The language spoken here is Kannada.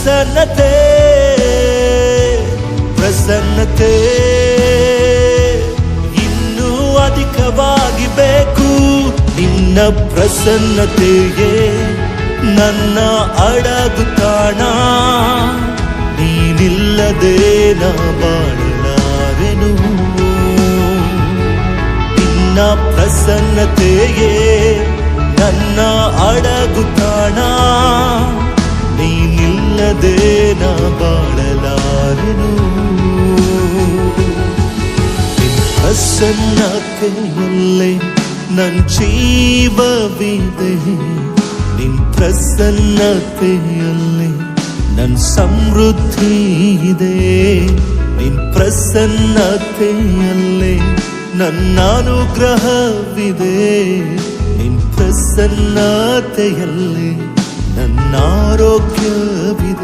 ಪ್ರಸನ್ನತೆ ಪ್ರಸನ್ನತೆ ಇನ್ನೂ ಅಧಿಕವಾಗಿ ಬೇಕು. ನಿನ್ನ ಪ್ರಸನ್ನತೆಯೇ ನನ್ನ ಅಡಗು ತಾಣ. ನೀನಿಲ್ಲದೆ ನಾ ಬಾಳಲಾರೆನು. ನಿನ್ನ ಪ್ರಸನ್ನತೆಯೇ ನನ್ನ ಅಡಗು ತಾಣ. ನೀನಿಲ್ಲದೆ ನಾ ಬಾಳಲಾರೆನು. ನಿನ್ನ ಪ್ರಸನ್ನತೆಯಲ್ಲೇ ನನ್ನ ಜೀವವಿದೆ. ನಿನ್ನ ಪ್ರಸನ್ನತೆಯಲ್ಲಿ ನನ್ನ ಸಮೃದ್ಧಿ ಇದೆ. ನಿನ್ನ ಪ್ರಸನ್ನತೆಯಲ್ಲಿ ನನ್ನ ಅನುಗ್ರಹವಿದೆ. ನಿನ್ನ ಪ್ರಸನ್ನತೆಯಲ್ಲಿ ನನ್ನ ಆರೋಗ್ಯವಿದೆ.